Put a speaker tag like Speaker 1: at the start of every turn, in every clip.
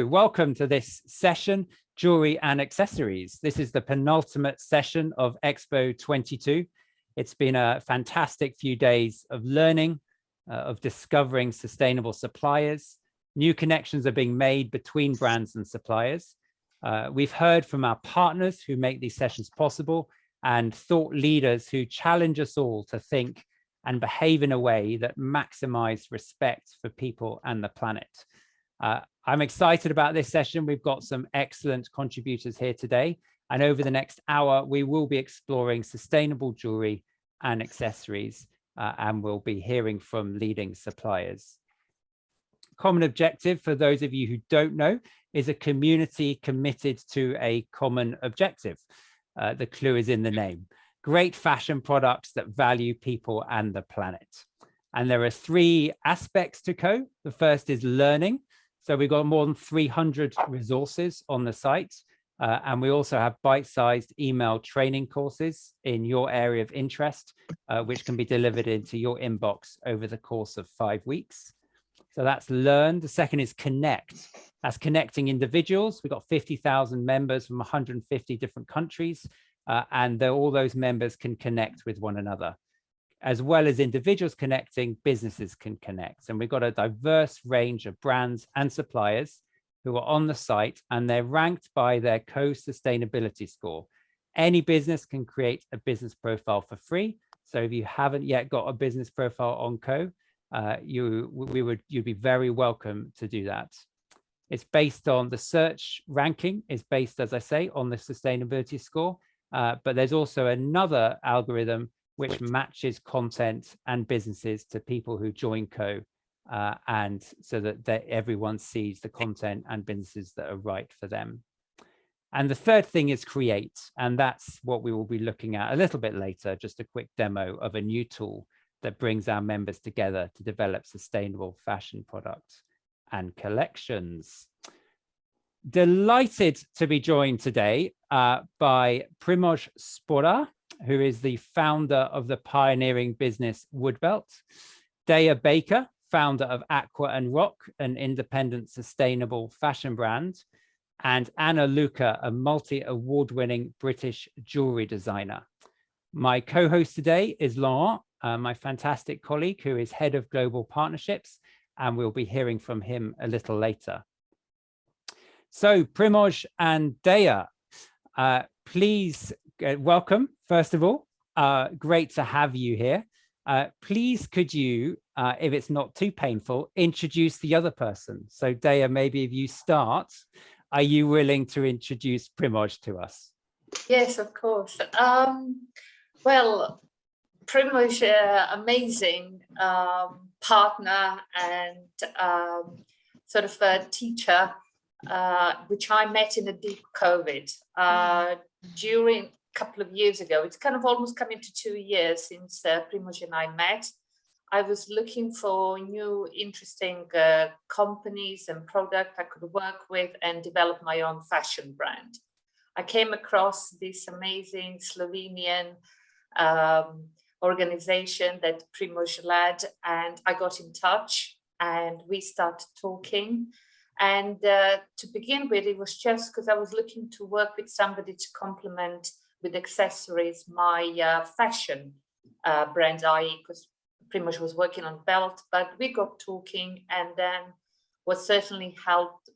Speaker 1: Welcome to this session, Jewelry and Accessories. This is the penultimate session of Expo 22. It's been a fantastic few days of learning, of discovering sustainable suppliers. New connections are being made between brands and suppliers. We've heard from our partners who make these sessions possible and thought leaders who challenge us all to think and behave in a way that maximize respect for people and the planet. I'm excited about this session. We've got some excellent contributors here today. And over the next hour, we will be exploring sustainable jewelry and accessories, and we'll be hearing from leading suppliers. Common objective, for those of you who don't know, is a community committed to a common objective. The clue is in the name. Great fashion products that value people and the planet. And there are three aspects to CO. The first is learning. So we've got more than 300 resources on the site. And we also have bite-sized email training courses in your area of interest, which can be delivered into your inbox over the course of 5 weeks. So that's learn. The second is connect. That's connecting individuals. We've got 50,000 members from 150 different countries, and all those members can connect with one another. As well as individuals connecting, businesses can connect. And we've got a diverse range of brands and suppliers who are on the site, and they're ranked by their co-sustainability score. Any business can create a business profile for free. So if you haven't yet got a business profile on CO, you'd be very welcome to do that. It's based on the search ranking, is based, as I say, on the sustainability score. But there's also another algorithm which matches content and businesses to people who join CO, and so that everyone sees the content and businesses that are right for them. And the third thing is create, and that's what we will be looking at a little bit later, just a quick demo of a new tool that brings our members together to develop sustainable fashion products and collections. Delighted to be joined today by Primoz Sporar, who is the founder of the pioneering business Woodbelt, Dea Baker, founder of Aqua and Rock, an independent sustainable fashion brand, and Anna Loucah, a multi-award-winning British jewelry designer. My co-host today is Laurent, my fantastic colleague who is head of global partnerships, and we'll be hearing from him a little later. So Primoz and Dea, please welcome, first of all. Great to have you here. Please, could you, if it's not too painful, introduce the other person? So Dea, maybe if you start, are you willing to introduce Primoz to us?
Speaker 2: Yes, of course. Well, Primoz, amazing partner and sort of a teacher, which I met in the deep COVID during a couple of years ago. It's kind of almost coming to 2 years since Primoz and I met. I was looking for new, interesting companies and products I could work with and develop my own fashion brand. I came across this amazing Slovenian organization that Primoz led, and I got in touch and we started talking. And to begin with, it was just because I was looking to work with somebody to complement with accessories my fashion brand, i.e. because Primoz was working on belt, but we got talking, and then what certainly helped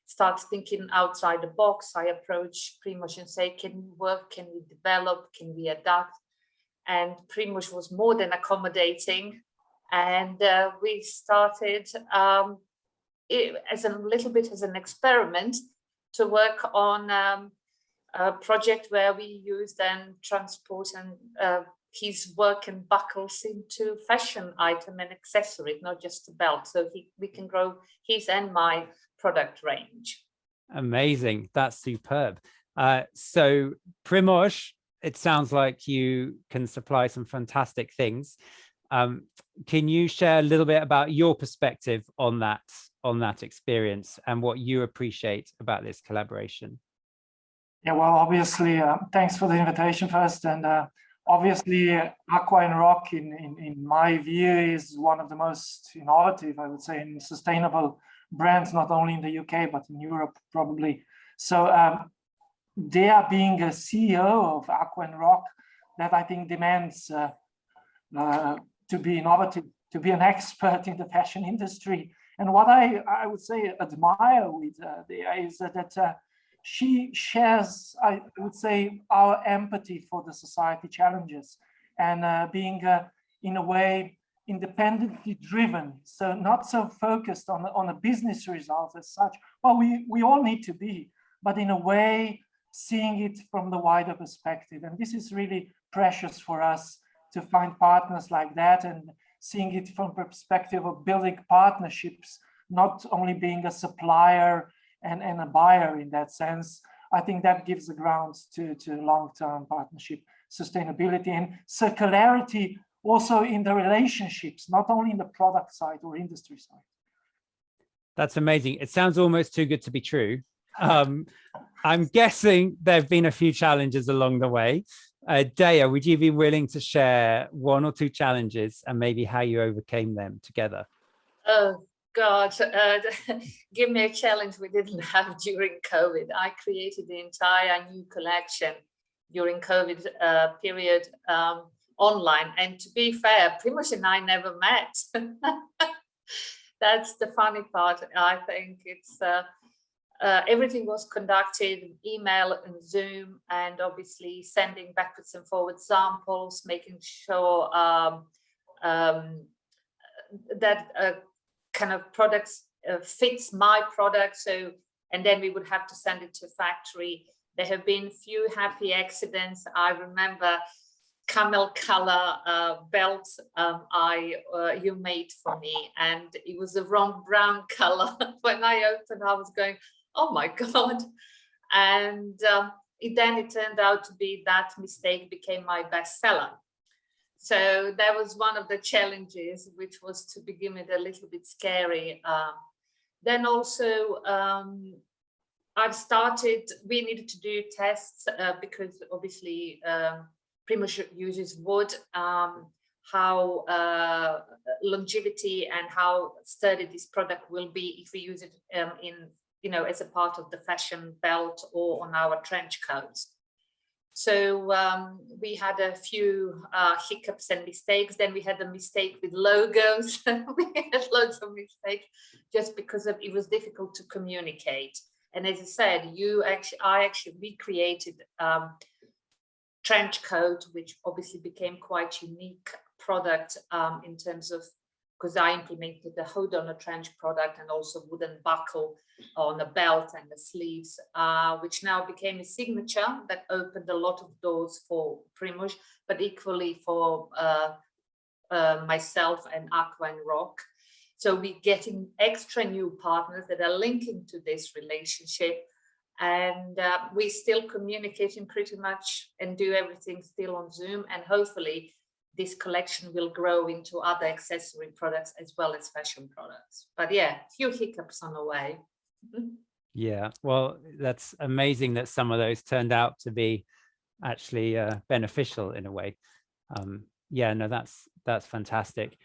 Speaker 2: start thinking outside the box. I approached Primoz and say, can we work, can we develop, can we adapt? And Primoz was more than accommodating, and we started as a little bit as an experiment to work on a project where we used and transport and his work and buckles into fashion item and accessories, not just a belt. So we can grow his and my product range.
Speaker 1: Amazing. That's superb. So Primoz, it sounds like you can supply some fantastic things. Can you share a little bit about your perspective on that experience and what you appreciate about this collaboration?
Speaker 3: Yeah, well, obviously, thanks for the invitation first. And obviously, Aqua and Rock, in my view, is one of the most innovative, I would say, and sustainable brands, not only in the UK, but in Europe probably. So Dea being a CEO of Aqua and Rock, that I think demands to be innovative, to be an expert in the fashion industry. And what I would say admire with Dea is that she shares, I would say, our empathy for the society challenges, and being in a way independently driven, so not so focused on a business result as such. Well, we all need to be, but in a way seeing it from the wider perspective. And this is really precious for us to find partners like that, and seeing it from the perspective of building partnerships, not only being a supplier and a buyer in that sense. I think that gives the grounds to long-term partnership, sustainability, and circularity also in the relationships, not only in the product side or industry side.
Speaker 1: That's amazing. It sounds almost too good to be true. I'm guessing there have been a few challenges along the way. Dea, would you be willing to share one or two challenges and maybe how you overcame them together?
Speaker 2: Oh, God, give me a challenge we didn't have during COVID. I created the entire new collection during COVID period online. And to be fair, Primoz and I never met. That's the funny part. I think it's everything was conducted email and Zoom, and obviously sending backwards and forwards samples, making sure that kind of products fits my product. So, and then we would have to send it to factory. There have been few happy accidents. I remember camel color belt you made for me, and it was the wrong brown color. When I opened, I was going, oh my God. And it turned out to be that mistake became my bestseller. So that was one of the challenges, which was to begin with a little bit scary. Then also, we needed to do tests because obviously Primoz uses wood, how longevity and how sturdy this product will be if we use it as a part of the fashion belt or on our trench coats. So we had a few hiccups and mistakes. Then we had a mistake with logos. We had loads of mistakes just because it was difficult to communicate. And as I said, I actually recreated trench coat, which obviously became quite unique product in terms of, because I implemented the hood on a trench product and also wooden buckle on the belt and the sleeves, which now became a signature that opened a lot of doors for Primoz, but equally for myself and Aqua and Rock. So we're getting extra new partners that are linking to this relationship. And we're still communicating pretty much and do everything still on Zoom. And hopefully this collection will grow into other accessory products as well as fashion products. But yeah, a few hiccups on the way.
Speaker 1: Yeah, well, that's amazing that some of those turned out to be actually beneficial in a way. Yeah, no, that's fantastic.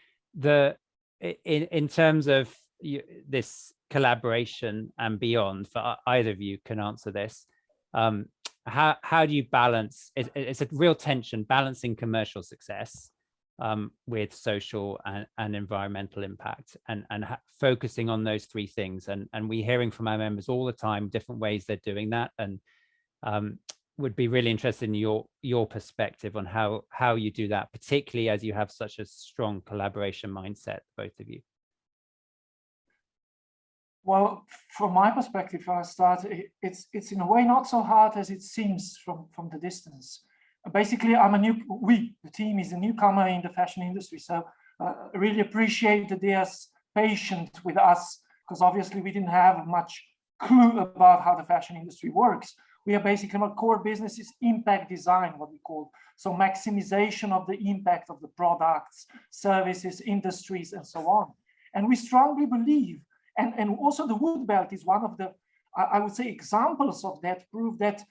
Speaker 1: In terms of this collaboration and beyond, for either of you can answer this, how do you balance? It's a real tension balancing commercial success with social and environmental impact, and focusing on those three things. And we're hearing from our members all the time different ways they're doing that, and would be really interested in your perspective on how you do that, particularly as you have such a strong collaboration mindset, both of you.
Speaker 3: Well, from my perspective, I start, it's in a way not so hard as it seems from the distance. Basically, the team is a newcomer in the fashion industry. So I really appreciate that they're patient with us, because obviously we didn't have much clue about how the fashion industry works. We are basically, our core business is impact design, what we call. So maximization of the impact of the products, services, industries, and so on. And we strongly believe, and also the wood belt is one of the, I would say, examples of that, prove that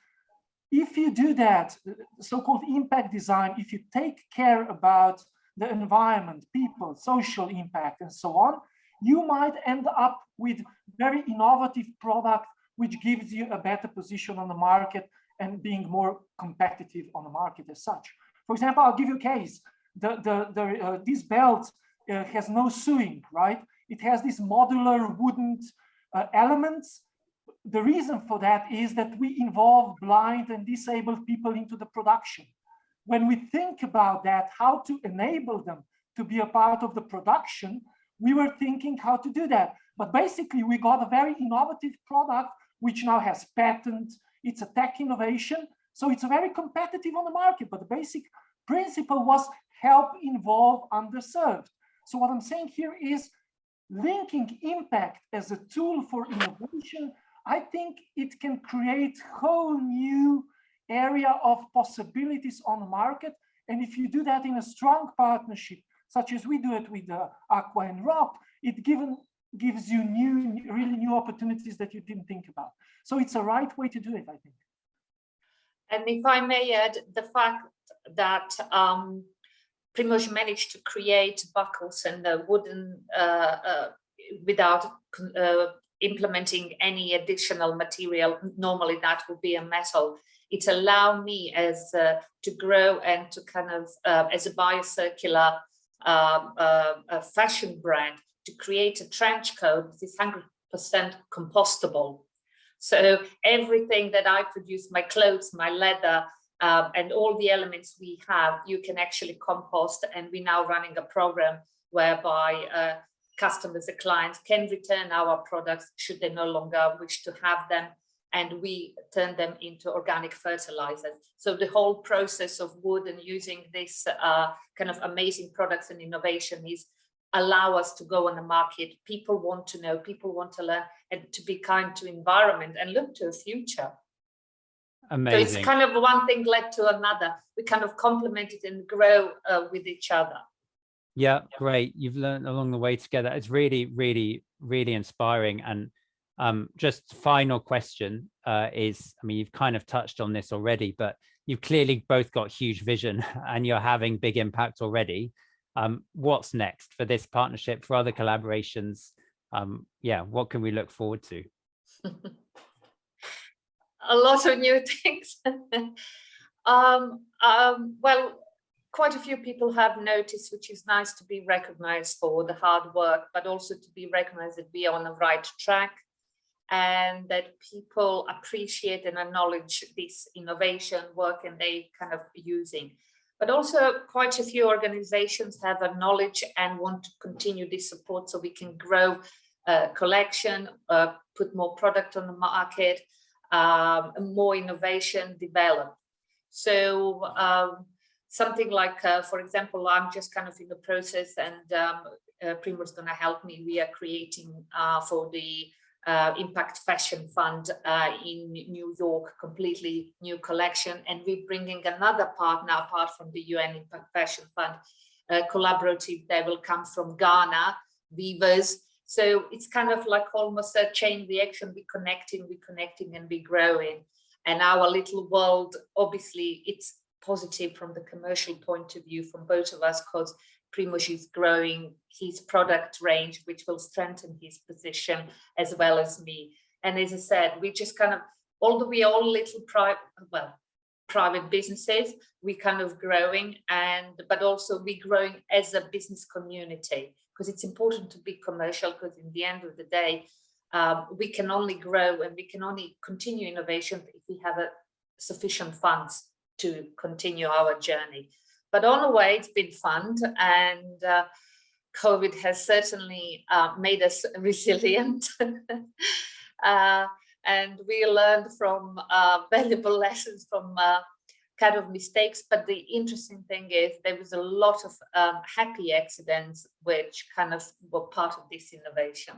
Speaker 3: if you do that, so-called impact design, if you take care about the environment, people, social impact, and so on, you might end up with very innovative product, which gives you a better position on the market and being more competitive on the market as such. For example, I'll give you a case. This belt has no sewing, right? It has these modular wooden elements. The reason for that is that we involve blind and disabled people into the production. When we think about that, how to enable them to be a part of the production, we were thinking how to do that. But basically, we got a very innovative product, which now has patent. It's a tech innovation. So it's very competitive on the market. But the basic principle was help involve underserved. So what I'm saying here is linking impact as a tool for innovation. I think it can create whole new area of possibilities on the market. And if you do that in a strong partnership, such as we do it with Aqua and Rock, it gives you really new opportunities that you didn't think about. So it's a right way to do it, I think.
Speaker 2: And if I may add, the fact that Primoz managed to create buckles and wooden without implementing any additional material. Normally that would be a metal. It allowed me as to grow and to kind of as a biocircular fashion brand to create a trench coat that is 100% compostable. So everything that I produce, my clothes, my leather, and all the elements we have, you can actually compost. And we're now running a program whereby customers and clients can return our products should they no longer wish to have them, and we turn them into organic fertilizers. So the whole process of wood and using this kind of amazing products and innovation is allow us to go on the market. People want to know, people want to learn, and to be kind to environment and look to the future.
Speaker 1: Amazing.
Speaker 2: So it's kind of one thing led to another. We kind of complement it and grow with each other.
Speaker 1: Yeah, great. You've learned along the way together. It's really, really, really inspiring. And just final question is, I mean, you've kind of touched on this already, but you've clearly both got huge vision and you're having big impact already. What's next for this partnership, for other collaborations? Yeah, what can we look forward to?
Speaker 2: A lot of new things. Well, quite a few people have noticed, which is nice to be recognized for the hard work, but also to be recognized that we are on the right track and that people appreciate and acknowledge this innovation work and they kind of using. But also quite a few organizations have acknowledged and want to continue this support so we can grow collection, put more product on the market, more innovation develop. So something like, for example, I'm just kind of in the process and Primoz is going to help me. We are creating for the Impact Fashion Fund in New York, completely new collection. And we're bringing another partner apart from the UN Impact Fashion Fund, collaborative. They will come from Ghana, weavers. So it's kind of like almost a chain reaction. We're connecting and we're growing. And our little world, obviously, it's positive from the commercial point of view from both of us because Primoz is growing his product range, which will strengthen his position as well as me. And as I said, we just kind of, although we are all little private businesses, we kind of growing, but also we growing as a business community because it's important to be commercial because in the end of the day, we can only grow and we can only continue innovation if we have sufficient funds to continue our journey. But on the way, it's been fun, and COVID has certainly made us resilient. And we learned from valuable lessons from kind of mistakes. But the interesting thing is there was a lot of happy accidents, which kind of were part of this innovation.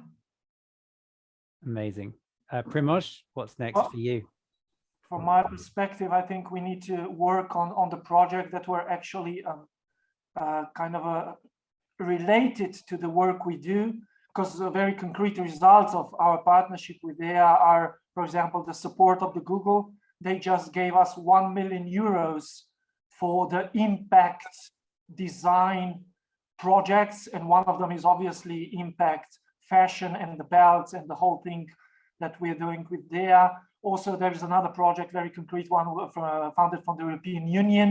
Speaker 1: Amazing. Primoz, what's next for you?
Speaker 3: From my perspective, I think we need to work on the project that were actually kind of related to the work we do, because the very concrete results of our partnership with Dea are, for example, the support of the Google. They just gave us 1 million euros for the impact design projects, and one of them is obviously Impact fashion and the belts and the whole thing that we're doing with Dea. Also, there is another project, very concrete one, funded from the European Union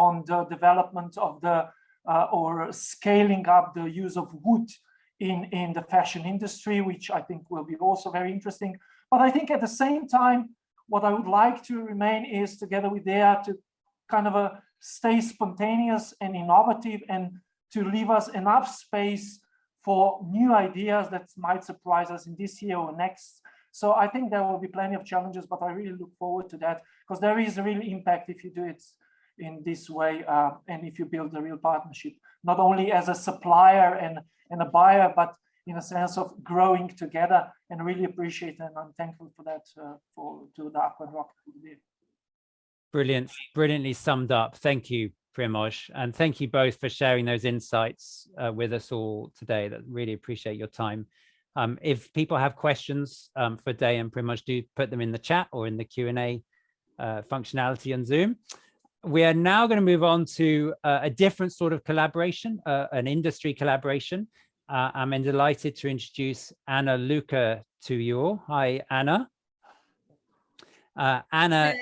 Speaker 3: on the development of the or scaling up the use of wood in the fashion industry, which I think will be also very interesting. But I think at the same time, what I would like to remain is together with Dea to kind of stay spontaneous and innovative, and to leave us enough space for new ideas that might surprise us in this year or next. So I think there will be plenty of challenges, but I really look forward to that, because there is a real impact if you do it in this way, and if you build a real partnership, not only as a supplier and a buyer, but in a sense of growing together, and really appreciate it. And I'm thankful for that, to the Aqua and Rock.
Speaker 1: Brilliant, brilliantly summed up. Thank you, Primoz, and thank you both for sharing those insights with us all today. That really appreciate your time. If people have questions for Dea and Primoz, do put them in the chat or in the Q&A functionality on Zoom. We are now going to move on to a different sort of collaboration, an industry collaboration. I'm delighted to introduce Anna Loucah to you all. Hi, Anna. Anna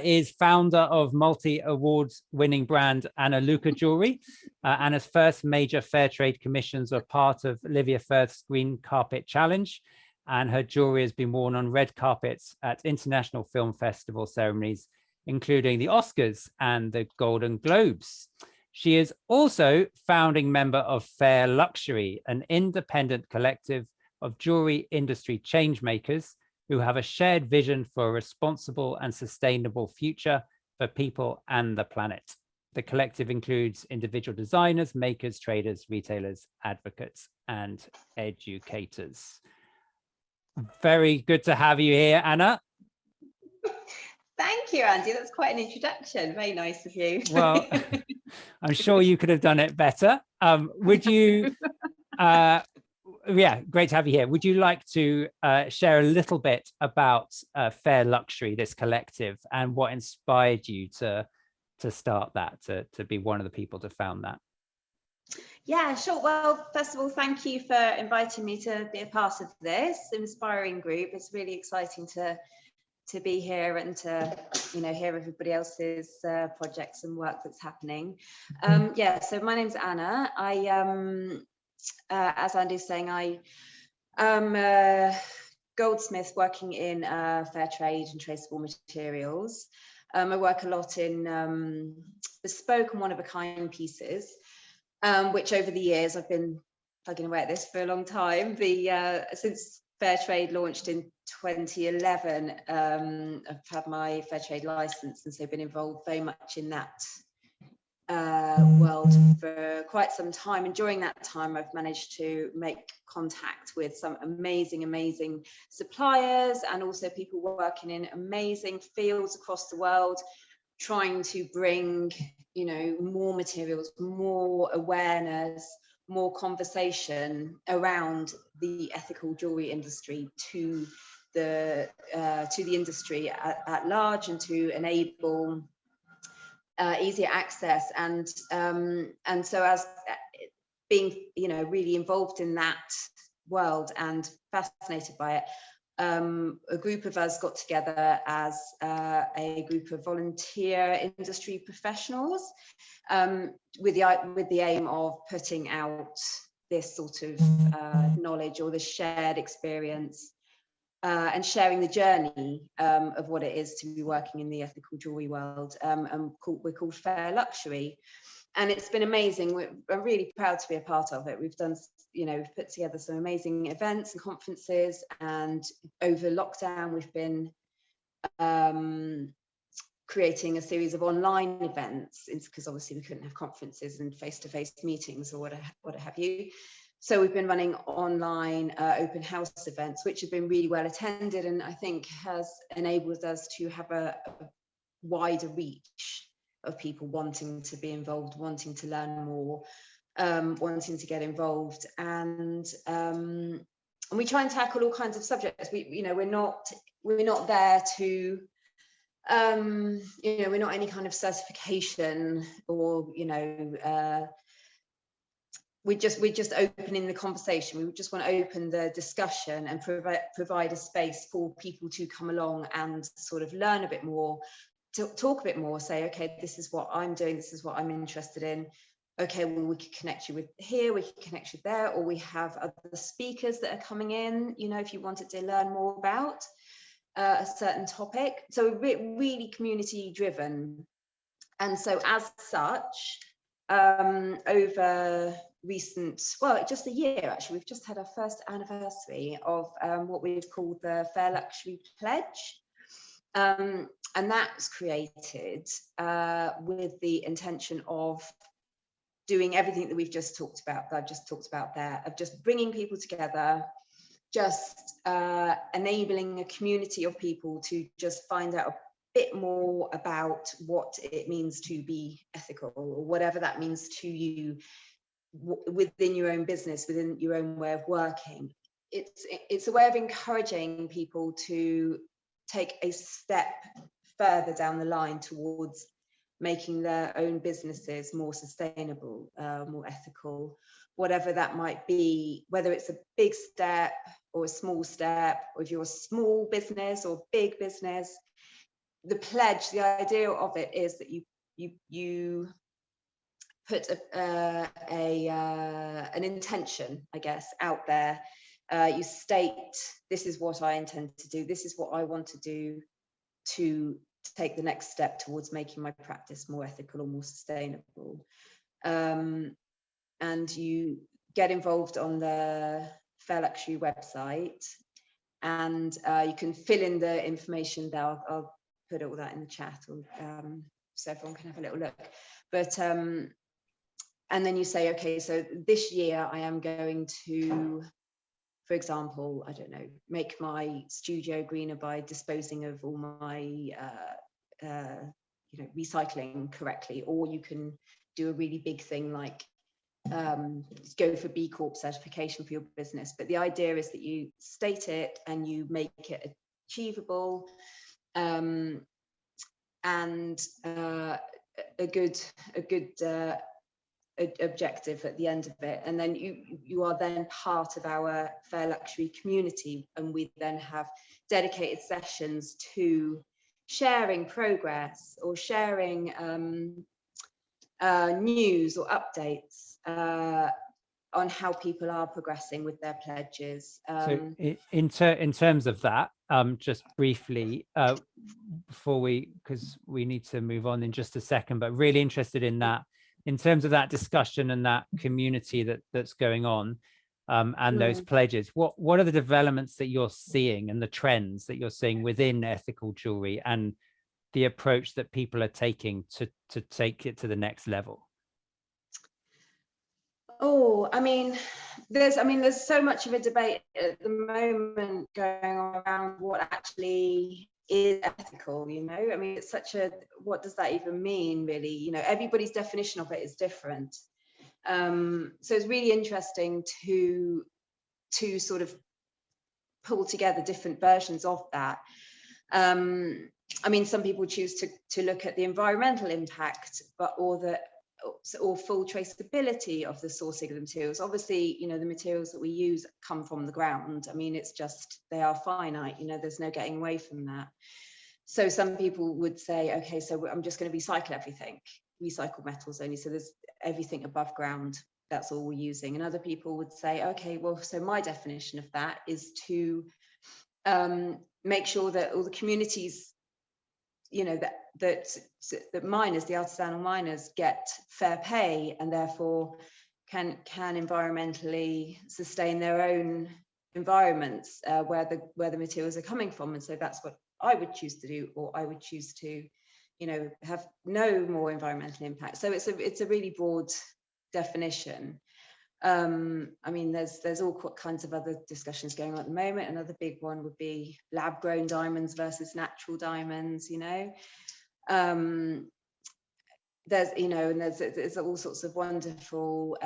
Speaker 1: is founder of multi-awards winning brand Anna Loucah Jewellery. Anna's first major fair trade commissions are part of Olivia Firth's Green Carpet Challenge, and her jewellery has been worn on red carpets at international film festival ceremonies, including the Oscars and the Golden Globes. She is also founding member of Fair Luxury, an independent collective of jewellery industry change makers who have a shared vision for a responsible and sustainable future for people and the planet. The collective includes individual designers, makers, traders, retailers, advocates, and educators. Very good to have you here, Anna.
Speaker 4: Thank you, Andy. That's quite an introduction. Very nice of you.
Speaker 1: Well, I'm sure you could have done it better. Would you, yeah, great to have you here. Would you like to share a little bit about Fair Luxury, this collective, and what inspired you to start that, to be one of the people to found that?
Speaker 4: Yeah, sure. Well, first of all, thank you for inviting me to be a part of this inspiring group. It's really exciting to be here and to hear everybody else's projects and work that's happening. Yeah, so my name's Anna. I as Andy's saying, I am a goldsmith working in fair trade and traceable materials. I work a lot in bespoke and one-of-a-kind pieces, which over the years I've been plugging away at this for a long time. Since fair trade launched in 2011, I've had my fair trade license, and so been involved very much in that world for quite some time. And during that time, I've managed to make contact with some amazing suppliers, and also people working in amazing fields across the world, trying to bring more materials, more awareness, more conversation around the ethical jewelry industry to the industry at large, and to enable easier access. And so, as being really involved in that world and fascinated by it, a group of us got together as a group of volunteer industry professionals, with the aim of putting out this sort of knowledge, or this shared experience, and sharing the journey of what it is to be working in the ethical jewelry world. And we're called Fair Luxury, and it's been amazing. I'm really proud to be a part of it. We've done, we've put together some amazing events and conferences, and over lockdown we've been creating a series of online events, because obviously we couldn't have conferences and face-to-face meetings or what have you. So we've been running online open house events, which have been really well attended, and I think has enabled us to have a wider reach of people wanting to be involved, wanting to learn more, wanting to get involved. And we try and tackle all kinds of subjects. We're not there to we're not any kind of certification or we're just opening the conversation. We just want to open the discussion and provide a space for people to come along and sort of learn a bit more, to talk a bit more, say, okay, this is what I'm doing, this is what I'm interested in. Okay, well, we could connect you with here, we can connect you there, or we have other speakers that are coming in, you know, if you wanted to learn more about a certain topic. So really community driven. And so as such, over recent, well, just a year actually, we've just had our first anniversary of what we've called the Fair Luxury Pledge. And that's created with the intention of doing everything that we've just talked about, that I've just talked about there, of just bringing people together, just enabling a community of people to just find out a bit more about what it means to be ethical, or whatever that means to you within your own business, within your own way of working. It's a way of encouraging people to take a step further down the line towards making their own businesses more sustainable, more ethical, whatever that might be, whether it's a big step or a small step, or if you're a small business or big business. The pledge, the idea of it is that you put an intention, I guess, out there. You state, this is what I intend to do, this is what I want to do to take the next step towards making my practice more ethical or more sustainable. And you get involved on the Fair Luxury website, and you can fill in the information there. I'll put all that in the chat, or, so everyone can have a little look. But and then you say, okay, so this year I am going to, for example, I don't know, make my studio greener by disposing of all my you know, recycling correctly. Or you can do a really big thing like go for B Corp certification for your business. But the idea is that you state it and you make it achievable, and a good objective at the end of it. And then you are then part of our Fair Luxury community, and we then have dedicated sessions to sharing progress or sharing news or updates on how people are progressing with their pledges.
Speaker 1: So in terms of that, just briefly, before because we need to move on in just a second, but really interested in that, in terms of that discussion and that community that's going on, and those pledges, what are the developments that you're seeing and the trends that you're seeing within ethical jewelry, and the approach that people are taking to take it to the next level?
Speaker 4: Oh, I mean, there's so much of a debate at the moment going on around what actually is ethical, you know. I mean, it's such a, what does that even mean, really? You know, everybody's definition of it is different. So it's really interesting to sort of pull together different versions of that. I mean, some people choose to look at the environmental impact, or full traceability of the sourcing of the materials. Obviously, you know, the materials that we use come from the ground. I mean, it's just, they are finite, you know, there's no getting away from that. So some people would say, okay, so I'm just going to recycle everything, recycle metals only. So there's everything above ground, that's all we're using. And other people would say, okay, well, so my definition of that is to make sure that all the communities, you know, that miners, the artisanal miners, get fair pay, and therefore can environmentally sustain their own environments where the materials are coming from. And so that's what I would choose to do, or I would choose to, you know, have no more environmental impact. So it's a really broad definition. I mean, there's all kinds of other discussions going on at the moment. Another big one would be lab-grown diamonds versus natural diamonds, you know. There's, you know, and there's all sorts of wonderful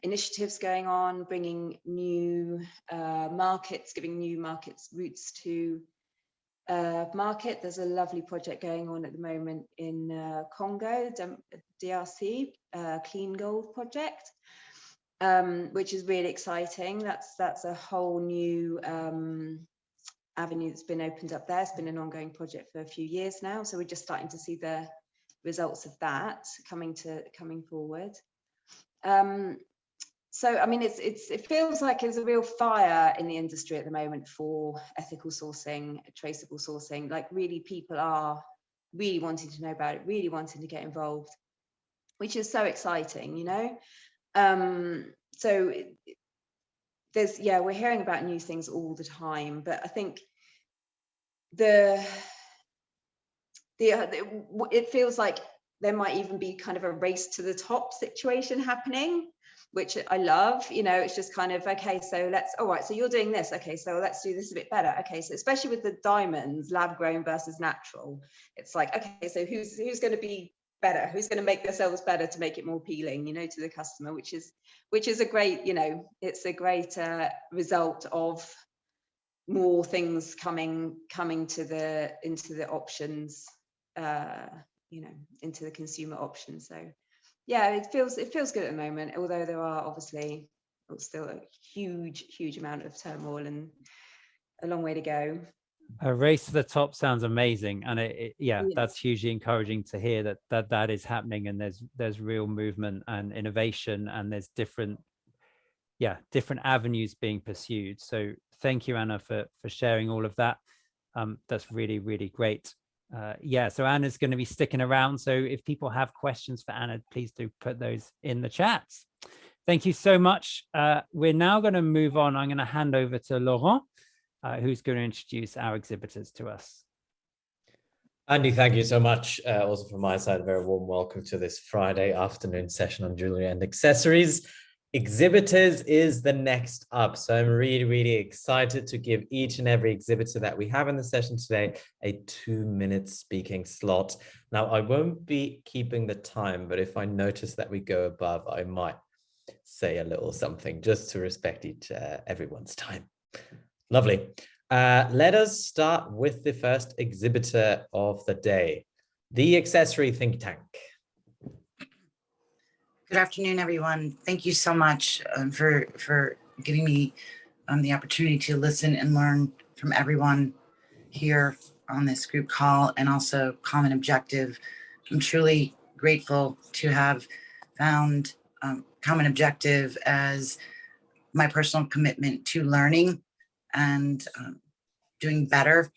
Speaker 4: initiatives going on, bringing new markets, giving new markets routes to market. There's a lovely project going on at the moment in Congo, DRC, Clean Gold project. which is really exciting. That's a whole new avenue that's been opened up there. It's been an ongoing project for a few years now, so we're just starting to see the results of that coming forward. So I mean, it feels like there's a real fire in the industry at the moment for ethical sourcing, traceable sourcing. Like really, people are really wanting to know about it, really wanting to get involved, which is so exciting, you know. So there's, yeah, we're hearing about new things all the time, but I think it feels like there might even be kind of a race to the top situation happening, which I love. You know, it's just kind of, okay, so all right, so you're doing this, okay, so let's do this a bit better. Okay, so especially with the diamonds, lab grown versus natural, it's like, okay, so who's going to be better, who's going to make themselves better to make it more appealing, you know, to the customer, which is a great, you know, it's a great result of more things coming into the options, you know, into the consumer options. So yeah, it feels good at the moment, although there are obviously still a huge amount of turmoil and a long way to go.
Speaker 1: A race to the top sounds amazing, and yeah, that's hugely encouraging to hear that is happening, and there's real movement and innovation, and there's different avenues being pursued. So thank you, Anna, for sharing all of that. That's really great. Yeah, so Anna's going to be sticking around, so if people have questions for Anna, please do put those in the chats. Thank you so much. We're now going to move on. I'm going to hand over to Laurent, who's going to introduce our exhibitors to us.
Speaker 5: Andy, thank you so much. Also from my side, a very warm welcome to this Friday afternoon session on jewelry and accessories. Exhibitors is the next up. So I'm really excited to give each and every exhibitor that we have in the session today a 2-minute speaking slot. Now, I won't be keeping the time, but if I notice that we go above, I might say a little something just to respect everyone's time. Lovely. Let us start with the first exhibitor of the day, the Accessory Think Tank.
Speaker 6: Good afternoon, everyone. Thank you so much for giving me the opportunity to listen and learn from everyone here on this group call, and also Common Objective. I'm truly grateful to have found Common Objective as my personal commitment to learning and doing better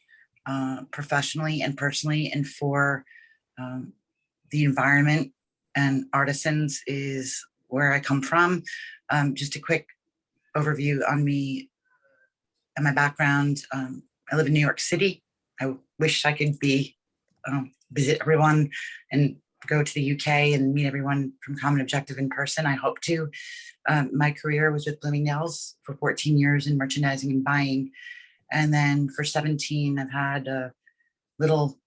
Speaker 6: professionally and personally, and for the environment and artisans is where I come from. Just a quick overview on me and my background. I live in New York City. I wish I could visit everyone and go to the UK and meet everyone from Common Objective in person. I hope to. My career was with Bloomingdale's for 14 years in merchandising and buying. And then for 17, I've had a little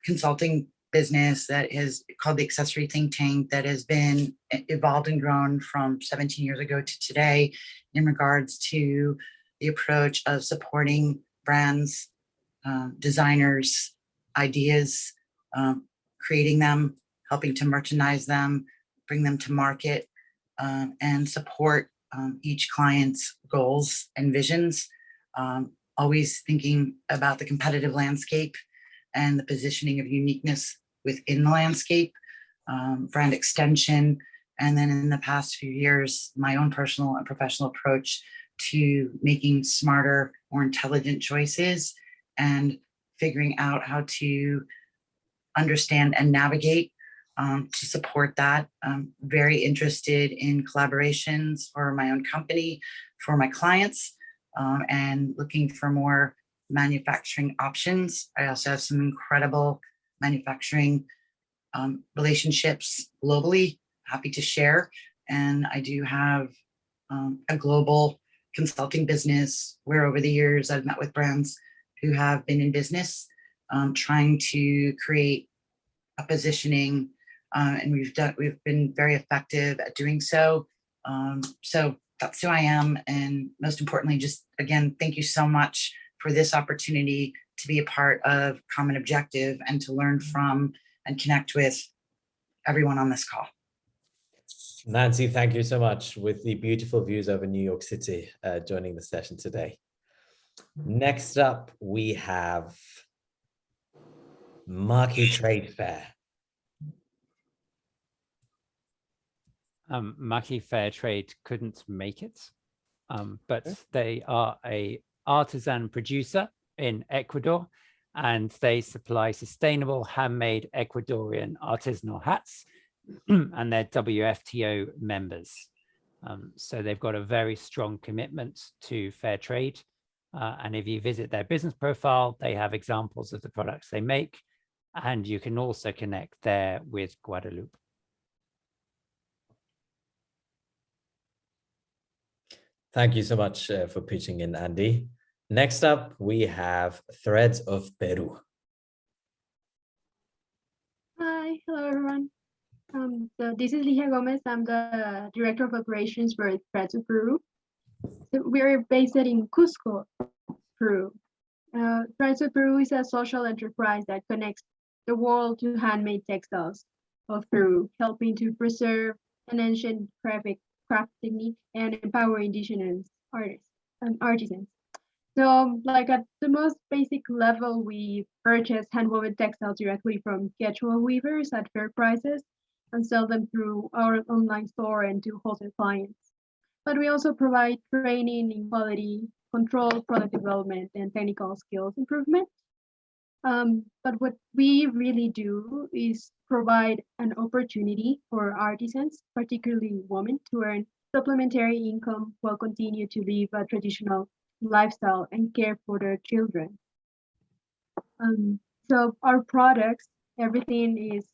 Speaker 6: consulting business that is called the Accessory Think Tank, that has been evolved and grown from 17 years ago to today in regards to the approach of supporting brands, designers, ideas, creating them, helping to merchandise them, bring them to market, and support each client's goals and visions. Always thinking about the competitive landscape and the positioning of uniqueness within the landscape, brand extension, and then in the past few years, my own personal and professional approach to making smarter, more intelligent choices and figuring out how to understand and navigate to support that. I'm very interested in collaborations for my own company, for my clients, and looking for more manufacturing options. I also have some incredible manufacturing relationships globally, happy to share. And I do have a global consulting business where over the years I've met with brands who have been in business trying to create a positioning, and we've been very effective at doing so. So that's who I am. And most importantly, just again, thank you so much for this opportunity to be a part of Common Objective and to learn from and connect with everyone on this call.
Speaker 5: Nancy, thank you so much, with the beautiful views over New York City, joining the session today. Next up, we have Marquee Trade Fair.
Speaker 1: Marquee Fair Trade couldn't make it, but they are a artisan producer in Ecuador, and they supply sustainable handmade Ecuadorian artisanal hats, and they're WFTO members. So they've got a very strong commitment to fair trade. And if you visit their business profile, they have examples of the products they make, and you can also connect there with Guadeloupe.
Speaker 5: Thank you so much for pitching in, Andy. Next up, we have Threads of Peru.
Speaker 7: Hi, hello everyone. So this is Ligia Gomez. I'm the Director of Operations for Threads of Peru. So we're based in Cusco, Peru. Threads of Peru is a social enterprise that connects the world to handmade textiles of Peru, helping to preserve an ancient craft technique and empower indigenous artists and artisans. So, like at the most basic level, we purchase handwoven textiles directly from Quechua weavers at fair prices and sell them through our online store and to wholesale clients. But we also provide training in quality control, product development, and technical skills improvement. But what we really do is provide an opportunity for artisans, particularly women, to earn supplementary income while continue to live a traditional lifestyle and care for their children. So our products, everything is,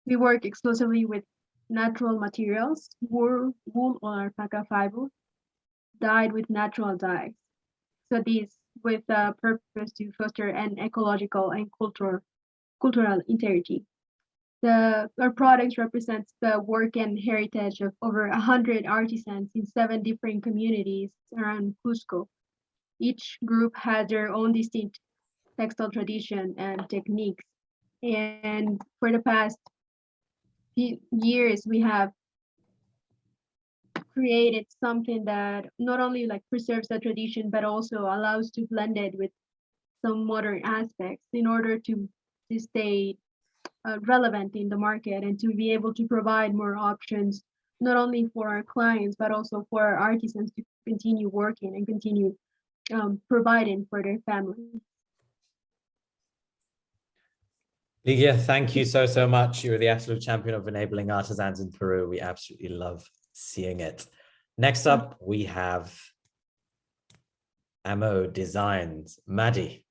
Speaker 7: we work exclusively with natural materials, wool or alpaca fiber, dyed with natural dyes. So these with a purpose to foster an ecological and cultural integrity. Our products represents the work and heritage of over 100 artisans in 7 different communities around Cusco. Each group has their own distinct textile tradition and techniques. And for the past few years, we have created something that not only like preserves the tradition, but also allows to blend it with some modern aspects in order to stay relevant in the market and to be able to provide more options, not only for our clients, but also for our artisans to continue working and continue providing for their families.
Speaker 5: Ligia, thank you so much. You're the absolute champion of enabling artisans in Peru. We absolutely love seeing it. Next up, we have Amo Designs. Maddie.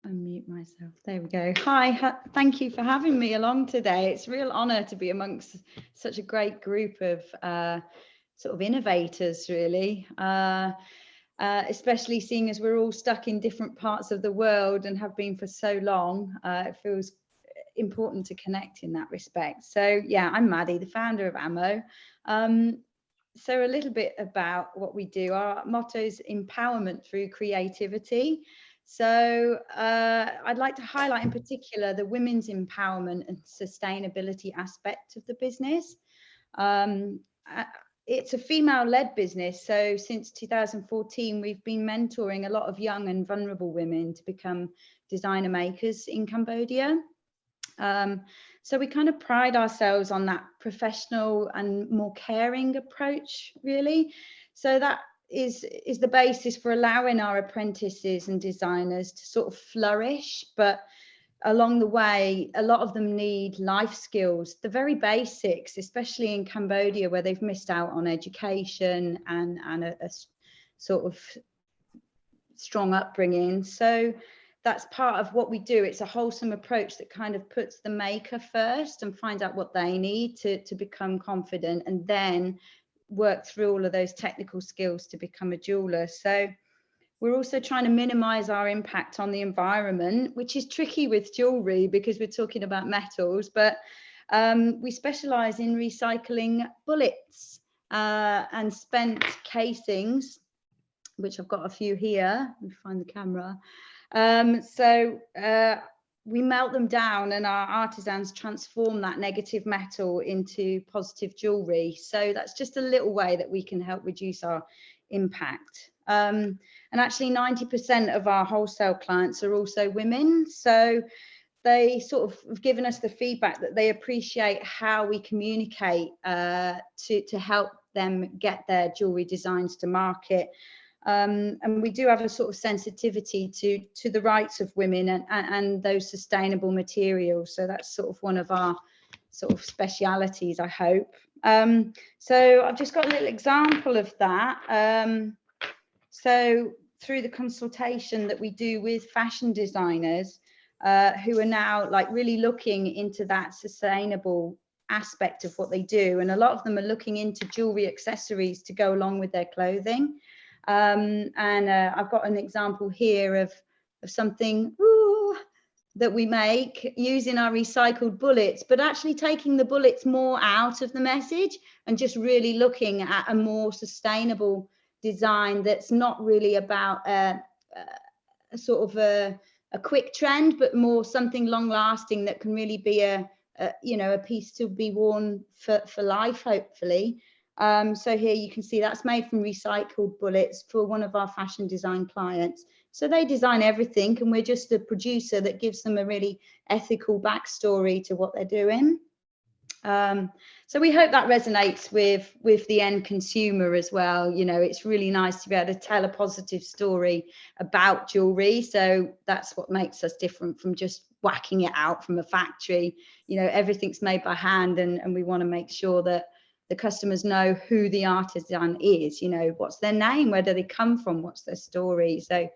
Speaker 8: Unmute myself. There we go. Hi, thank you for having me along today. It's a real honor to be amongst such a great group of sort of innovators, really. Especially seeing as we're all stuck in different parts of the world and have been for so long, it feels important to connect in that respect. So yeah, I'm Maddie, the founder of Amo. So a little bit about what we do. Our motto is empowerment through creativity. So I'd like to highlight in particular the women's empowerment and sustainability aspect of the business. It's a female-led business. So since 2014, we've been mentoring a lot of young and vulnerable women to become designer makers in Cambodia. So we kind of pride ourselves on that professional and more caring approach, really. So that is the basis for allowing our apprentices and designers to sort of flourish, but along the way, a lot of them need life skills, the very basics, especially in Cambodia, where they've missed out on education and a sort of strong upbringing. So that's part of what we do. It's a wholesome approach that kind of puts the maker first and finds out what they need to become confident, and then work through all of those technical skills to become a jeweler. So we're also trying to minimize our impact on the environment, which is tricky with jewelry because we're talking about metals, but we specialize in recycling bullets and spent casings, which I've got a few here. Let me find the camera. we melt them down and our artisans transform that negative metal into positive jewelry. So that's just a little way that we can help reduce our impact. And actually 90% of our wholesale clients are also women. So they sort of have given us the feedback that they appreciate how we communicate to help them get their jewelry designs to market. And we do have a sort of sensitivity to the rights of women and those sustainable materials. So that's sort of one of our sort of specialities, I hope. So I've just got a little example of that. So through the consultation that we do with fashion designers who are now like really looking into that sustainable aspect of what they do. And a lot of them are looking into jewelry accessories to go along with their clothing. I've got an example here of something that we make using our recycled bullets, but actually taking the bullets more out of the message and just really looking at a more sustainable design that's not really about a sort of a quick trend, but more something long lasting that can really be a piece to be worn for life, hopefully. So here you can see that's made from recycled bullets for one of our fashion design clients. So they design everything and we're just a producer that gives them a really ethical backstory to what they're doing. So we hope that resonates with the end consumer as well. You know, it's really nice to be able to tell a positive story about jewelry. So that's what makes us different from just whacking it out from a factory. You know, everything's made by hand and we want to make sure that the customers know who the artisan is, you know, what's their name, where do they come from, what's their story. So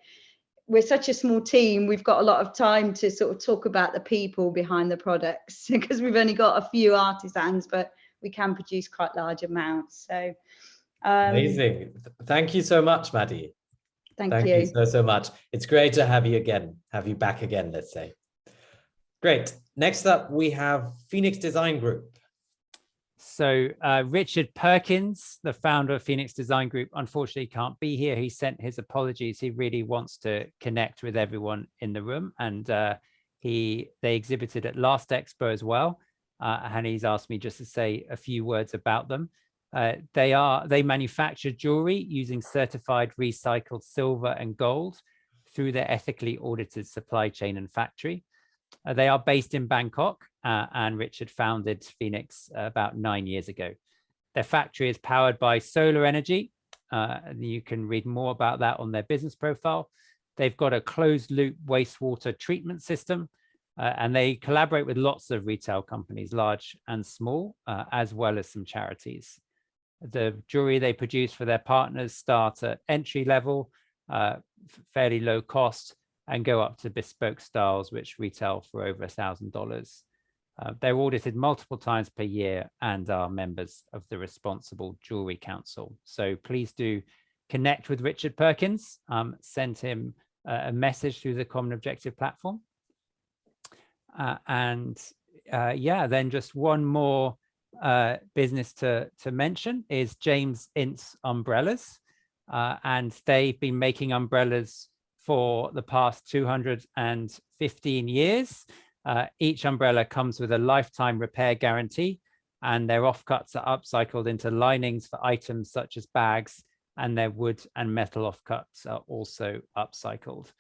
Speaker 8: we're such a small team, we've got a lot of time to sort of talk about the people behind the products because we've only got a few artisans, but we can produce quite large amounts. So
Speaker 5: amazing. Thank you so much, Maddie.
Speaker 8: Thank you
Speaker 5: so much. It's great to have you back again, let's say. Great. Next up, we have Phoenix Design Group.
Speaker 1: So Richard Perkins, the founder of Phoenix Design Group, unfortunately can't be here. He sent his apologies. He really wants to connect with everyone in the room. And they exhibited at last Expo as well. And he's asked me just to say a few words about them. They manufacture jewelry using certified recycled silver and gold through their ethically audited supply chain and factory. They are based in Bangkok, and Richard founded Phoenix about 9 years ago. Their factory is powered by solar energy. You can read more about that on their business profile. They've got a closed loop wastewater treatment system, and they collaborate with lots of retail companies, large and small, as well as some charities. The jewelry they produce for their partners start at entry level, fairly low cost, and go up to bespoke styles, which retail for over $1,000. They're audited multiple times per year and are members of the Responsible Jewelry Council. So please do connect with Richard Perkins, send him a message through the Common Objective platform. Then just one more business to mention is James Ince Umbrellas. And they've been making umbrellas for the past 215 years. Each umbrella comes with a lifetime repair guarantee, and their offcuts are upcycled into linings for items such as bags, and their wood and metal offcuts are also upcycled.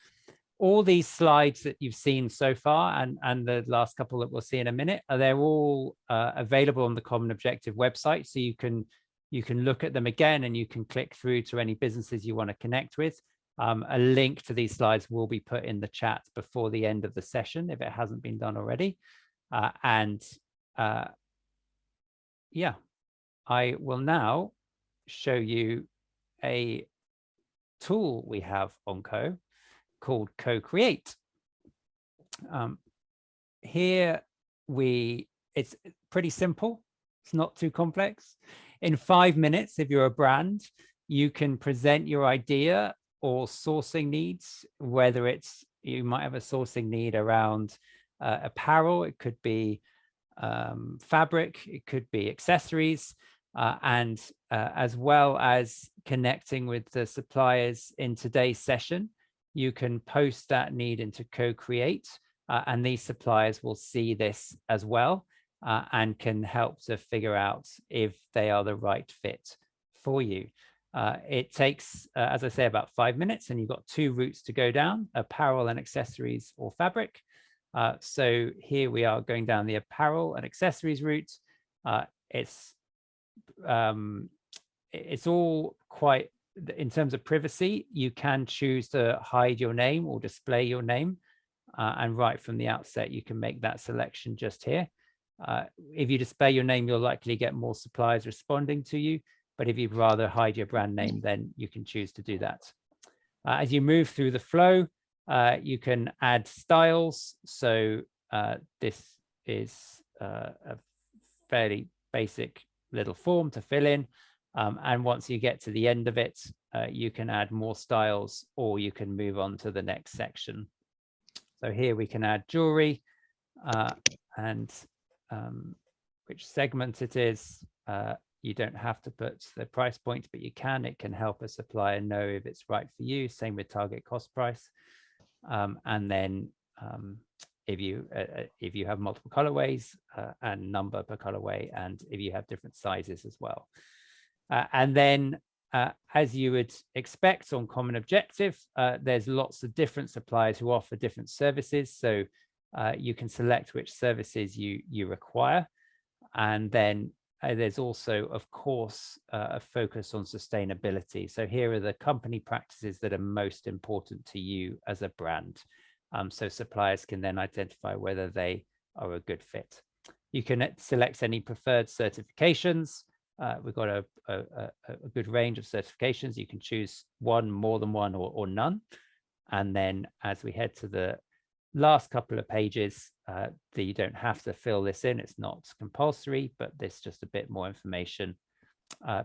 Speaker 1: All these slides that you've seen so far, and the last couple that we'll see in a minute, they're all available on the Common Objective website. So you can look at them again, and you can click through to any businesses you want to connect with. A link to these slides will be put in the chat before the end of the session if it hasn't been done already. I will now show you a tool we have on Co called Co-Create. It's pretty simple. It's not too complex. In 5 minutes, if you're a brand, you can present your idea or sourcing needs, whether you might have a sourcing need around apparel, it could be fabric, it could be accessories, and as well as connecting with the suppliers in today's session, you can post that need into Co-Create, and these suppliers will see this as well and can help to figure out if they are the right fit for you. It takes, as I say, about 5 minutes, and you've got 2 routes to go down: apparel and accessories or fabric. So here we are going down the apparel and accessories route. It's all quite, in terms of privacy, you can choose to hide your name or display your name. And right from the outset, you can make that selection just here. If you display your name, you'll likely get more suppliers responding to you. But if you'd rather hide your brand name, then you can choose to do that. As you move through the flow, you can add styles. So this is a fairly basic little form to fill in. And once you get to the end of it, you can add more styles, or you can move on to the next section. So here we can add jewelry and which segment it is. You don't have to put the price point, but you can. It can help a supplier know if it's right for you. Same with target cost price. And then if you have multiple colorways and number per colorway, and if you have different sizes as well. And then as you would expect on Common Objective, there's lots of different suppliers who offer different services. So you can select which services you require. And then there's also, of course, a focus on sustainability. So here are the company practices that are most important to you as a brand. So suppliers can then identify whether they are a good fit. You can select any preferred certifications. We've got a good range of certifications. You can choose one, more than one, or none. And then as we head to the last couple of pages, that you don't have to fill this in. It's not compulsory, but there's just a bit more information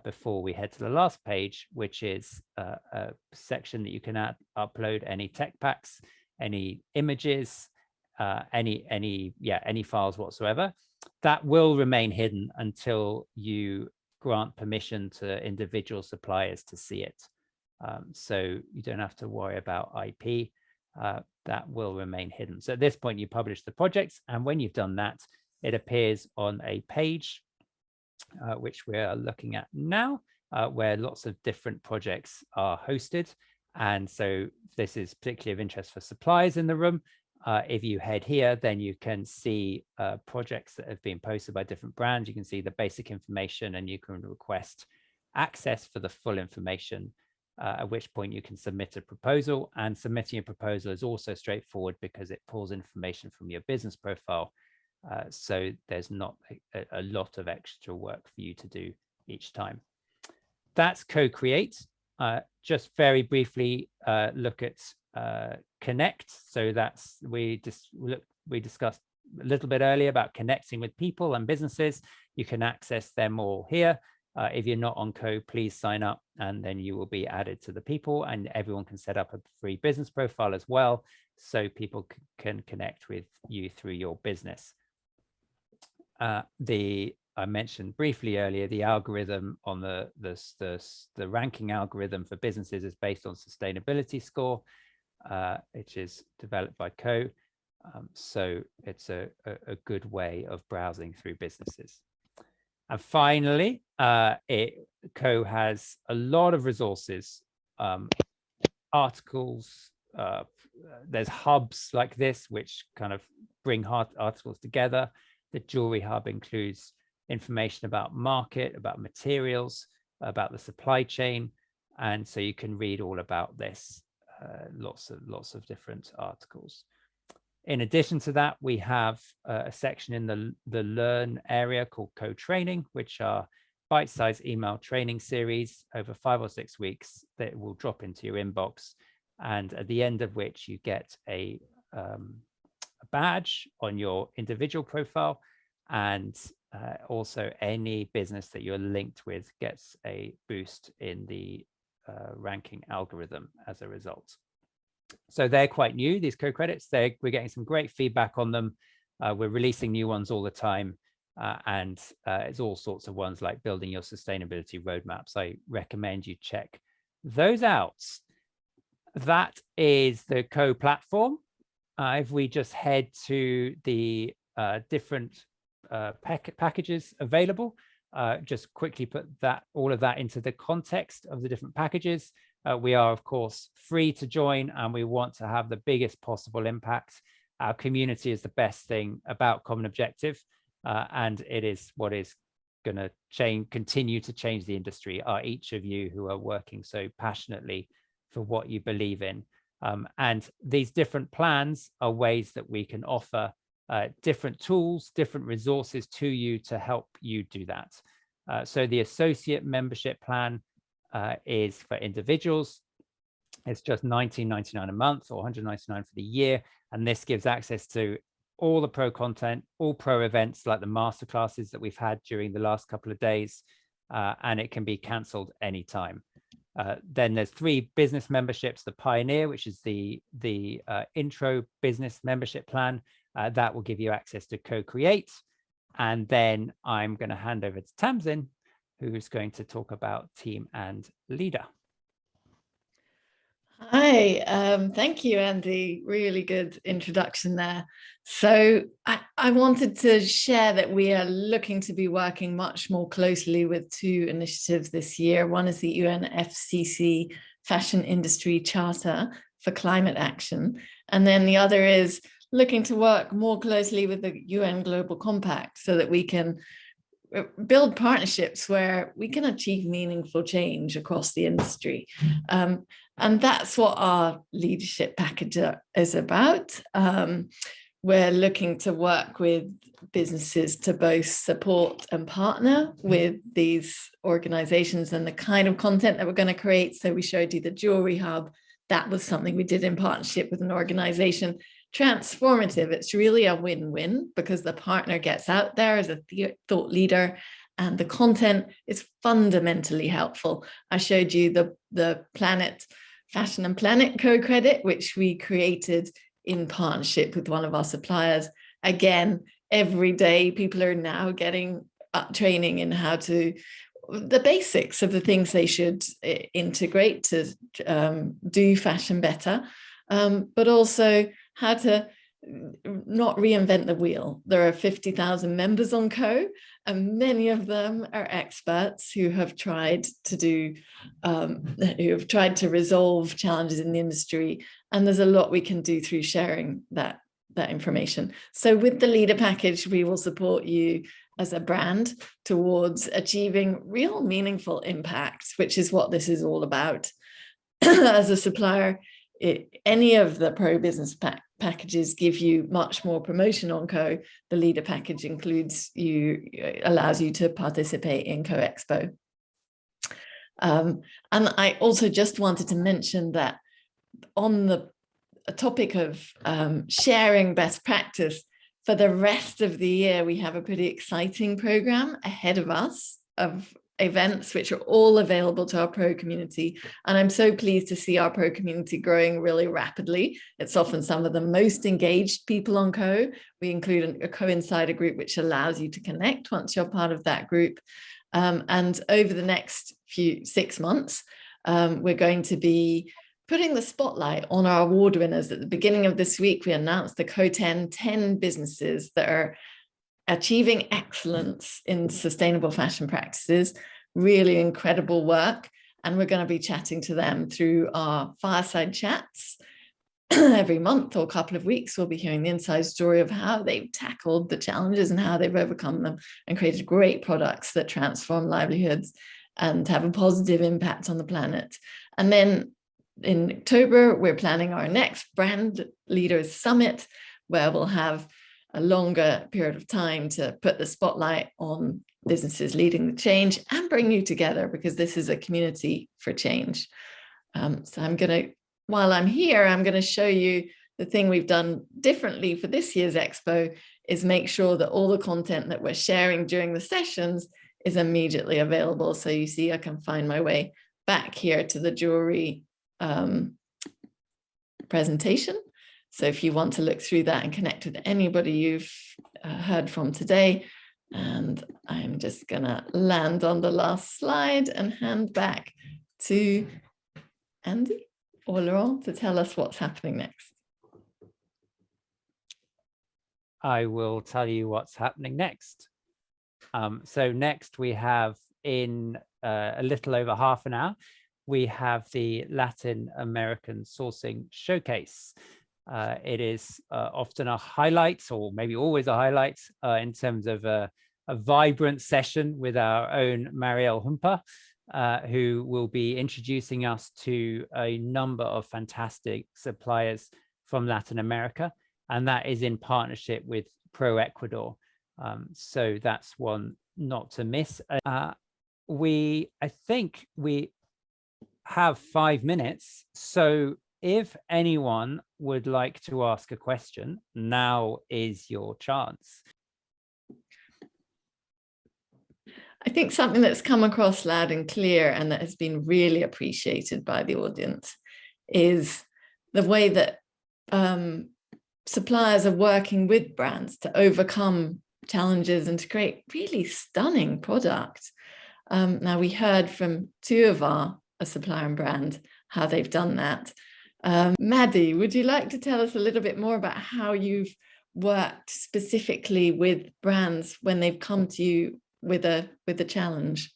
Speaker 1: before we head to the last page, which is a section that you can upload any tech packs, any images, any files whatsoever. That will remain hidden until you grant permission to individual suppliers to see it. So you don't have to worry about IP. That will remain hidden. So at this point, you publish the projects, and when you've done that, it appears on a page, which we're looking at now, where lots of different projects are hosted. And so this is particularly of interest for suppliers in the room. If you head here, then you can see projects that have been posted by different brands. You can see the basic information, and you can request access for the full information, at which point you can submit a proposal. And submitting a proposal is also straightforward because it pulls information from your business profile. So there's not a lot of extra work for you to do each time. That's co-create. Just very briefly look at connect. So that's, we discussed a little bit earlier about connecting with people and businesses. You can access them all here. If you're not on Co, please sign up, and then you will be added to the people, and everyone can set up a free business profile as well, so people can connect with you through your business. I mentioned briefly earlier, the algorithm on the ranking algorithm for businesses is based on sustainability score, which is developed by Co. So it's a good way of browsing through businesses. And finally, Co has a lot of resources, articles. There's hubs like this, which kind of bring articles together. The Jewellery Hub includes information about market, about materials, about the supply chain. And so you can read all about this, lots of different articles. In addition to that, we have a section in the Learn area called Co-Training, which are bite-sized email training series over 5 or 6 weeks that will drop into your inbox, and at the end of which you get a badge on your individual profile, and also any business that you're linked with gets a boost in the ranking algorithm as a result. So they're quite new, these co-credits. We're getting some great feedback on them. We're releasing new ones all the time. And it's all sorts of ones like building your sustainability roadmaps. I recommend you check those out. That is the Co platform. if we just head to the different packages available, just quickly put all of that into the context of the different packages. We are, of course, free to join, and we want to have the biggest possible impact. Our community is the best thing about Common Objective, and it is what is going to continue to change the industry, are each of you who are working so passionately for what you believe in. And these different plans are ways that we can offer different tools, different resources to you to help you do that. So the associate membership plan is for individuals. It's just $19.99 a month or $199 for the year. And this gives access to all the pro content, all pro events like the masterclasses that we've had during the last couple of days, and it can be cancelled anytime. Then there's 3 business memberships: the Pioneer, which is the intro business membership plan, that will give you access to co-create. And then I'm going to hand over to Tamsin, who's going to talk about team and leader.
Speaker 9: Hi, thank you, Andy. Really good introduction there. So I wanted to share that we are looking to be working much more closely with 2 initiatives this year. One is the UNFCCC Fashion Industry Charter for Climate Action. And then the other is looking to work more closely with the UN Global Compact so that we can build partnerships where we can achieve meaningful change across the industry. And that's what our leadership package is about. We're looking to work with businesses to both support and partner with these organizations and the kind of content that we're going to create. So we showed you the Jewellery Hub. That was something we did in partnership with an organization. Transformative. It's really a win-win because the partner gets out there as a thought leader and the content is fundamentally helpful. I showed you the Fashion and Planet co-credit, which we created in partnership with one of our suppliers. Again, every day people are now getting training in how to, the basics of the things they should integrate to do fashion better, but also how to not reinvent the wheel. There are 50,000 members on Co, and many of them are experts who have tried to resolve challenges in the industry. And there's a lot we can do through sharing that information. So with the leader package, we will support you as a brand towards achieving real meaningful impact, which is what this is all about. As a supplier, any of the pro business packages give you much more promotion on Co. The leader package allows you to participate in Co Expo. And I also just wanted to mention that on the topic of sharing best practice, for the rest of the year, we have a pretty exciting program ahead of us of events which are all available to our pro community. And I'm so pleased to see our pro community growing really rapidly. It's often some of the most engaged people on Co. We include a Co Insider group, which allows you to connect once you're part of that group. And over the next 6 months, we're going to be putting the spotlight on our award winners. At the beginning of this week, we announced the Co 10 businesses that are achieving excellence in sustainable fashion practices, really incredible work. And we're going to be chatting to them through our fireside chats. Every month or couple of weeks, we'll be hearing the inside story of how they've tackled the challenges and how they've overcome them and created great products that transform livelihoods and have a positive impact on the planet. And then in October, we're planning our next Brand Leaders Summit, where we'll have a longer period of time to put the spotlight on businesses leading the change and bring you together, because this is a community for change. So while I'm here, I'm going to show you the thing we've done differently for this year's Expo is make sure that all the content that we're sharing during the sessions is immediately available. So you see, I can find my way back here to the jewelry presentation. So if you want to look through that and connect with anybody you've heard from today, and I'm just gonna land on the last slide and hand back to Andy or Laurent to tell us what's happening next.
Speaker 1: I will tell you what's happening next. So next we have, in a little over half an hour, we have the Latin American Sourcing Showcase. It is often a highlight, or maybe always a highlight, in terms of a vibrant session with our own Marielle Humper, who will be introducing us to a number of fantastic suppliers from Latin America, and that is in partnership with Pro Ecuador. So that's one not to miss. I think we have 5 minutes, so if anyone would like to ask a question, now is your chance.
Speaker 9: I think something that's come across loud and clear and that has been really appreciated by the audience is the way that suppliers are working with brands to overcome challenges and to create really stunning products. Now, we heard from two of a supplier and brand how they've done that. Maddie, would you like to tell us a little bit more about how you've worked specifically with brands when they've come to you with a challenge?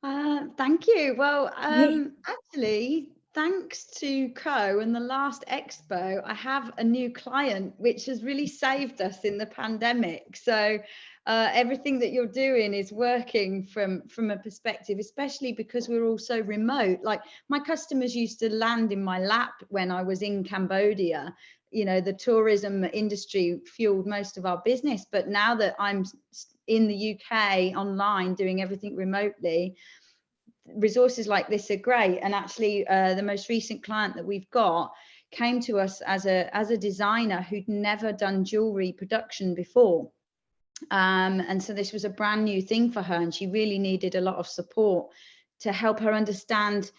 Speaker 8: Thank you. Well, actually, thanks to Co and the last Expo, I have a new client, which has really saved us in the pandemic. So everything that you're doing is working from a perspective, especially because we're all so remote. Like, my customers used to land in my lap when I was in Cambodia. You know, the tourism industry fueled most of our business, but now that I'm in the UK online doing everything remotely, resources like this are great. And actually the most recent client that we've got came to us as a designer who'd never done jewelry production before, and so this was a brand new thing for her, and she really needed a lot of support to help her understand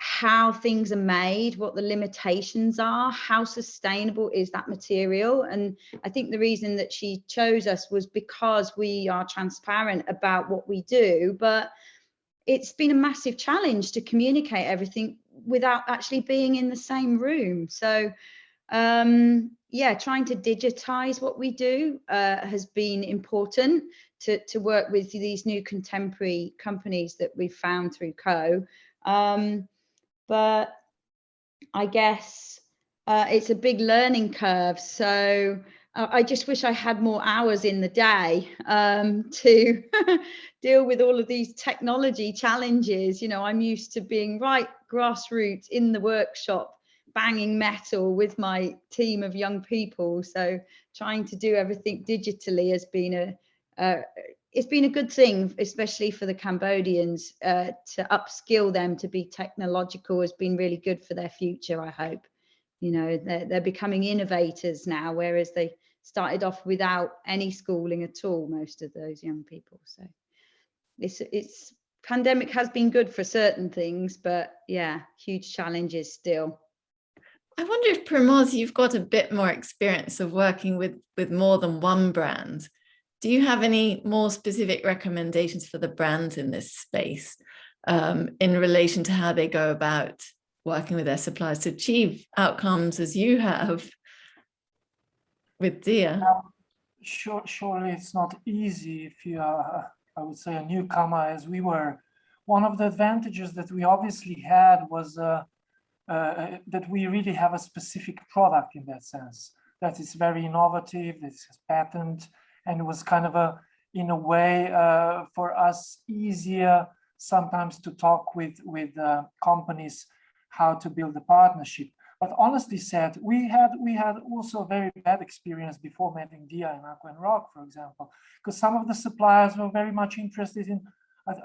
Speaker 8: how things are made, what the limitations are, how sustainable is that material. And I think the reason that she chose us was because we are transparent about what we do, but it's been a massive challenge to communicate everything without actually being in the same room. So yeah, trying to digitize what we do has been important to work with these new contemporary companies that we've found through Co. But I guess it's a big learning curve. So I just wish I had more hours in the day to deal with all of these technology challenges. You know, I'm used to being right grassroots in the workshop, banging metal with my team of young people. So trying to do everything digitally has been it's been a good thing, especially for the Cambodians. To upskill them to be technological has been really good for their future, I hope. You know, they're becoming innovators now, whereas they started off without any schooling at all, most of those young people. So it's pandemic has been good for certain things, but yeah, huge challenges still.
Speaker 9: I wonder if, Primoz, you've got a bit more experience of working with more than one brand. Do you have any more specific recommendations for the brands in this space in relation to how they go about working with their suppliers to achieve outcomes as you have with Dea?
Speaker 3: Surely it's not easy if you are, I would say, a newcomer as we were. One of the advantages that we obviously had was that we really have a specific product in that sense, that is very innovative, it's patent, and it was kind of in a way for us easier sometimes to talk with companies how to build a partnership. But honestly said, we had also a very bad experience before meeting Dea and Aqua and Rock, for example, because some of the suppliers were very much interested in,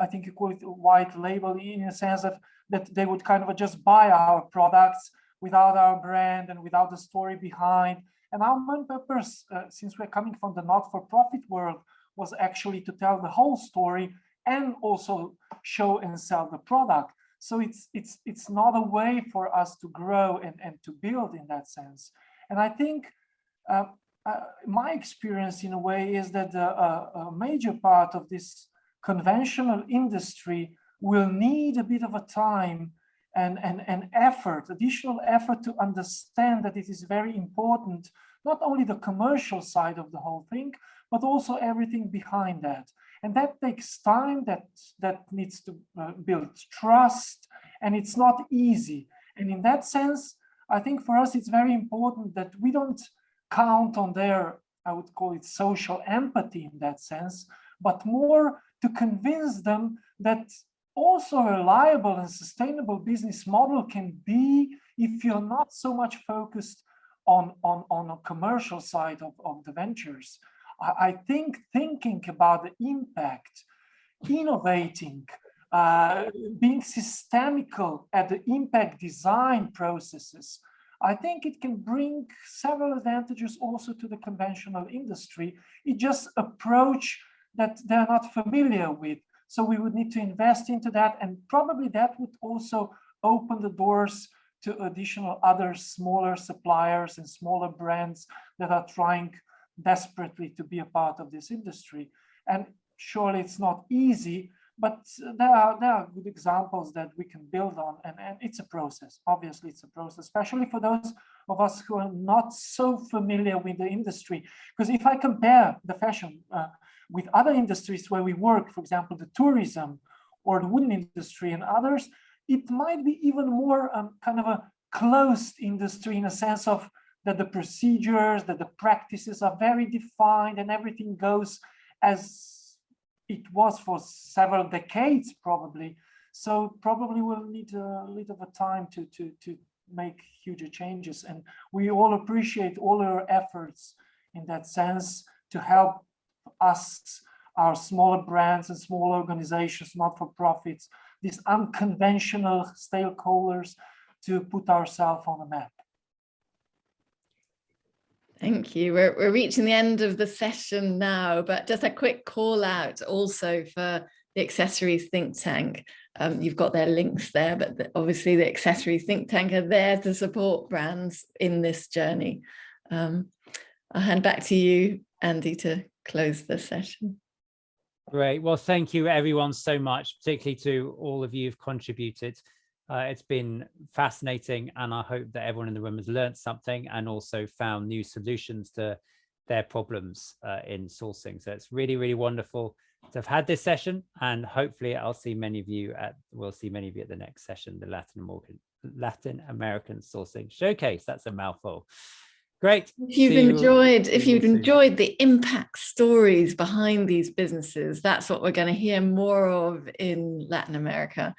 Speaker 3: I think you call it white label, in a sense that they would kind of just buy our products without our brand and without the story behind. And our main purpose, since we're coming from the not-for-profit world, was actually to tell the whole story and also show and sell the product. So it's not a way for us to grow and to build in that sense. And I think my experience in a way is that a major part of this conventional industry will need a bit of a time and effort, additional effort, to understand that it is very important not only the commercial side of the whole thing, but also everything behind that. And that takes time, that needs to build trust, and it's not easy. And in that sense, I think for us, it's very important that we don't count on their, I would call it social empathy in that sense, but more to convince them that also a reliable and sustainable business model can be if you're not so much focused on a commercial side of the ventures. I think thinking about the impact, innovating, being systemical at the impact design processes, I think it can bring several advantages also to the conventional industry. It just approach that they're not familiar with. So we would need to invest into that, and probably that would also open the doors to additional other smaller suppliers and smaller brands that are trying desperately to be a part of this industry. And surely it's not easy, but there are good examples that we can build on, and it's a process. Obviously, it's a process, especially for those of us who are not so familiar with the industry. Because if I compare the fashion with other industries where we work, for example, the tourism or the wooden industry and others, it might be even more kind of a closed industry in a sense of that the procedures, that the practices are very defined and everything goes as it was for several decades probably. So probably we'll need a little bit of time to make huge changes. And we all appreciate all your efforts in that sense to help us, our smaller brands and small organizations, not-for-profits, these unconventional stakeholders, to put ourselves on the map.
Speaker 9: Thank you. We're reaching the end of the session now, but just a quick call out also for the Accessories Think Tank. You've got their links there, but obviously the Accessories Think Tank are there to support brands in this journey. I'll hand back to you, Andy, to close the session.
Speaker 1: Great. Well, thank you everyone so much, particularly to all of you who've contributed. It's been fascinating, and I hope that everyone in the room has learned something and also found new solutions to their problems in sourcing. So it's really, really wonderful to have had this session, and hopefully we'll see many of you at the next session, the Latin American Sourcing Showcase. That's a mouthful. Great.
Speaker 9: If you've enjoyed the impact stories behind these businesses, that's what we're going to hear more of in Latin America.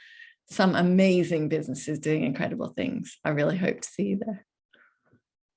Speaker 9: Some amazing businesses doing incredible things. I really hope to see you there.